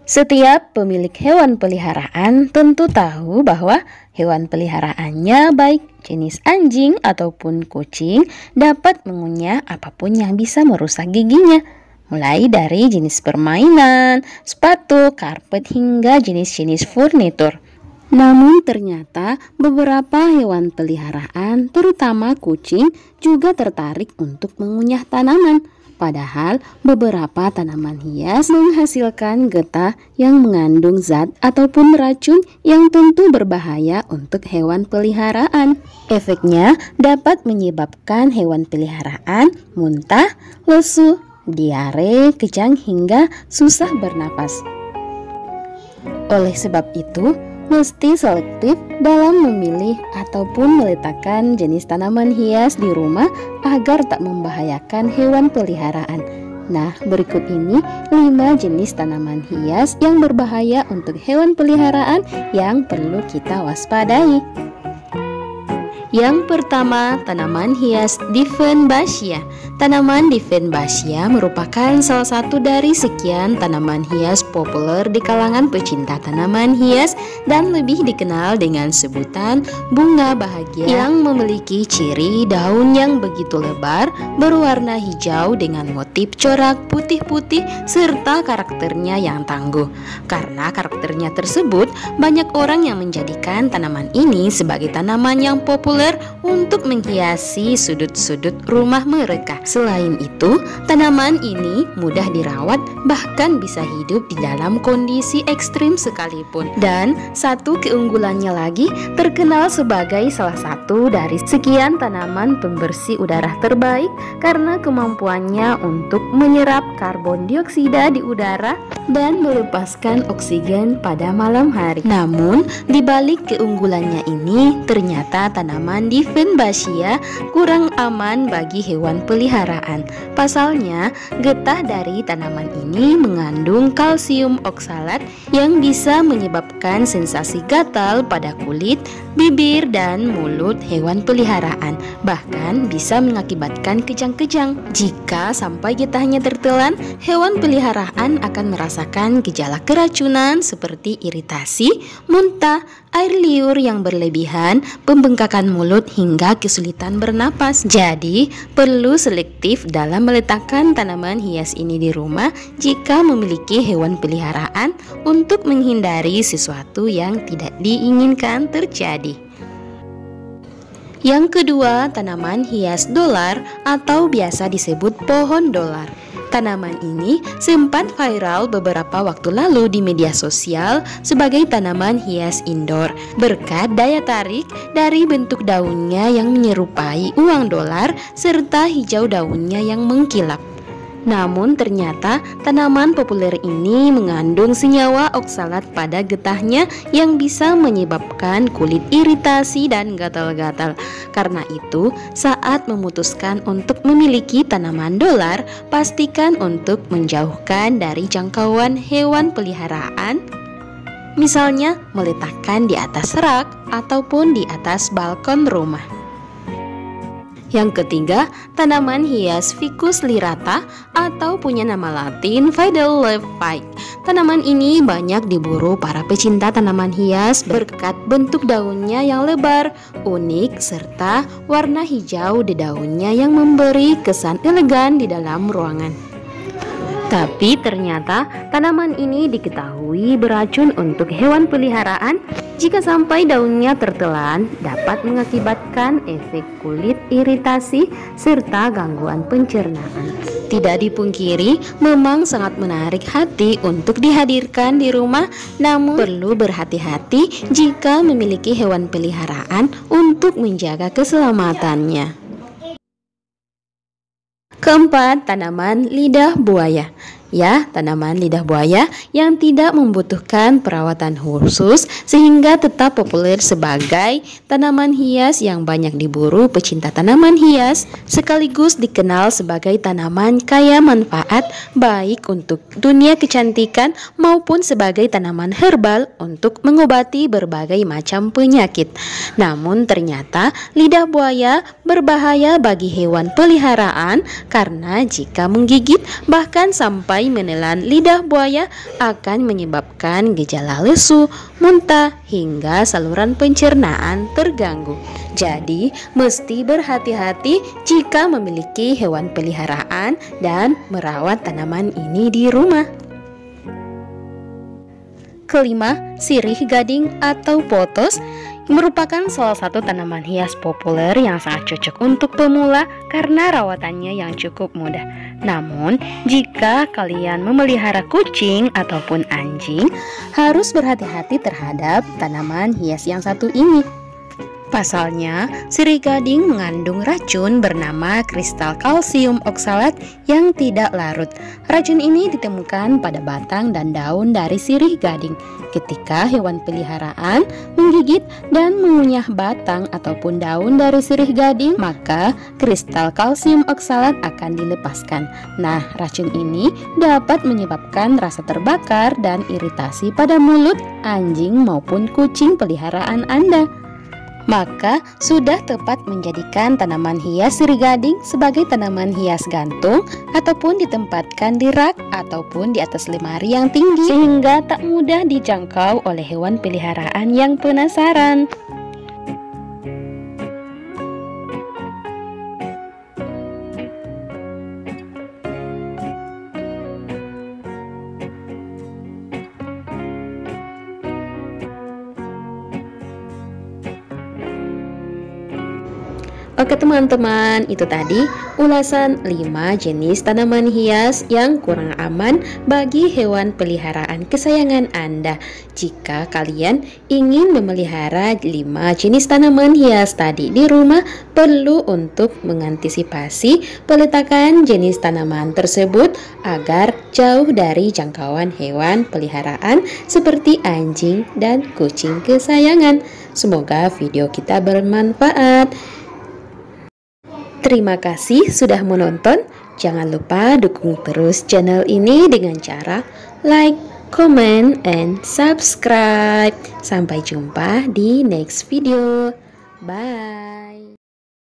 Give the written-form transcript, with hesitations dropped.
Setiap pemilik hewan peliharaan tentu tahu bahwa hewan peliharaannya baik jenis anjing ataupun kucing dapat mengunyah apapun yang bisa merusak giginya. Mulai dari jenis permainan, sepatu, karpet hingga jenis-jenis furnitur. Namun ternyata beberapa hewan peliharaan, terutama kucing, juga tertarik untuk mengunyah tanaman. Padahal beberapa tanaman hias menghasilkan getah yang mengandung zat ataupun racun yang tentu berbahaya untuk hewan peliharaan. Efeknya dapat menyebabkan hewan peliharaan muntah, lesu, diare, kejang hingga susah bernapas. Oleh sebab itu, mesti selektif dalam memilih ataupun meletakkan jenis tanaman hias di rumah agar tak membahayakan hewan peliharaan. Nah, berikut ini 5 jenis tanaman hias yang berbahaya untuk hewan peliharaan yang perlu kita waspadai. Yang pertama, tanaman hias Dieffenbachia. Tanaman Dieffenbachia merupakan salah satu dari sekian tanaman hias populer di kalangan pecinta tanaman hias dan lebih dikenal dengan sebutan bunga bahagia yang memiliki ciri daun yang begitu lebar, berwarna hijau dengan motif corak putih-putih serta karakternya yang tangguh. Karena karakternya tersebut, banyak orang yang menjadikan tanaman ini sebagai tanaman yang populer untuk menghiasi sudut-sudut rumah mereka. Selain itu, tanaman ini mudah dirawat, bahkan bisa hidup di dalam kondisi ekstrim sekalipun. Dan satu keunggulannya lagi, terkenal sebagai salah satu dari sekian tanaman pembersih udara terbaik karena kemampuannya untuk menyerap karbon dioksida di udara dan melepaskan oksigen pada malam hari. Namun, di balik keunggulannya ini, ternyata tanaman Dieffenbachia kurang aman bagi hewan peliharaan. Pasalnya, getah dari tanaman ini mengandung kalsium oksalat yang bisa menyebabkan sensasi gatal pada kulit, bibir, dan mulut hewan peliharaan. Bahkan bisa mengakibatkan kejang-kejang. Jika sampai getahnya tertelan, hewan peliharaan akan merasakan gejala keracunan seperti iritasi, muntah, air liur yang berlebihan, pembengkakan mulut hingga kesulitan bernapas. Jadi, perlu selektif dalam meletakkan tanaman hias ini di rumah jika memiliki hewan peliharaan untuk menghindari sesuatu yang tidak diinginkan terjadi. Yang kedua, tanaman hias dolar atau biasa disebut pohon dolar. Tanaman ini sempat viral beberapa waktu lalu di media sosial sebagai tanaman hias indoor berkat daya tarik dari bentuk daunnya yang menyerupai uang dolar serta hijau daunnya yang mengkilap. Namun ternyata tanaman populer ini mengandung senyawa oksalat pada getahnya yang bisa menyebabkan kulit iritasi dan gatal-gatal. Karena itu, saat memutuskan untuk memiliki tanaman dolar, pastikan untuk menjauhkan dari jangkauan hewan peliharaan. Misalnya meletakkan di atas rak ataupun di atas balkon rumah. Yang ketiga, tanaman hias Ficus lyrata atau punya nama latin Fidelephyte. Tanaman ini banyak diburu para pecinta tanaman hias berkat bentuk daunnya yang lebar, unik, serta warna hijau di daunnya yang memberi kesan elegan di dalam ruangan. Tapi ternyata tanaman ini diketahui beracun untuk hewan peliharaan. Jika sampai daunnya tertelan, dapat mengakibatkan efek kulit iritasi serta gangguan pencernaan. Tidak dipungkiri, memang sangat menarik hati untuk dihadirkan di rumah, namun perlu berhati-hati jika memiliki hewan peliharaan untuk menjaga keselamatannya. Keempat, tanaman lidah buaya. Ya, tanaman lidah buaya yang tidak membutuhkan perawatan khusus sehingga tetap populer sebagai tanaman hias yang banyak diburu pecinta tanaman hias, sekaligus dikenal sebagai tanaman kaya manfaat baik untuk dunia kecantikan maupun sebagai tanaman herbal untuk mengobati berbagai macam penyakit. Namun ternyata lidah buaya berbahaya bagi hewan peliharaan karena jika menggigit bahkan sampai mulai menelan lidah buaya akan menyebabkan gejala lesu, muntah, hingga saluran pencernaan terganggu. Jadi, mesti berhati-hati jika memiliki hewan peliharaan dan merawat tanaman ini di rumah. Kelima, sirih gading atau pothos merupakan salah satu tanaman hias populer yang sangat cocok untuk pemula karena rawatannya yang cukup mudah. Namun, jika kalian memelihara kucing ataupun anjing, harus berhati-hati terhadap tanaman hias yang satu ini. Pasalnya, sirih gading mengandung racun bernama kristal kalsium oksalat yang tidak larut. Racun ini ditemukan pada batang dan daun dari sirih gading. Ketika hewan peliharaan menggigit dan mengunyah batang ataupun daun dari sirih gading, maka kristal kalsium oksalat akan dilepaskan. Nah, racun ini dapat menyebabkan rasa terbakar dan iritasi pada mulut anjing maupun kucing peliharaan Anda. Maka sudah tepat menjadikan tanaman hias sirih gading sebagai tanaman hias gantung ataupun ditempatkan di rak ataupun di atas lemari yang tinggi sehingga tak mudah dijangkau oleh hewan peliharaan yang penasaran. Oke teman-teman, itu tadi ulasan 5 jenis tanaman hias yang kurang aman bagi hewan peliharaan kesayangan Anda. Jika kalian ingin memelihara 5 jenis tanaman hias tadi di rumah, perlu untuk mengantisipasi peletakan jenis tanaman tersebut agar jauh dari jangkauan hewan peliharaan seperti anjing dan kucing kesayangan. Semoga video kita bermanfaat. Terima kasih sudah menonton. Jangan lupa dukung terus channel ini dengan cara like, comment, and subscribe. Sampai jumpa di next video. Bye.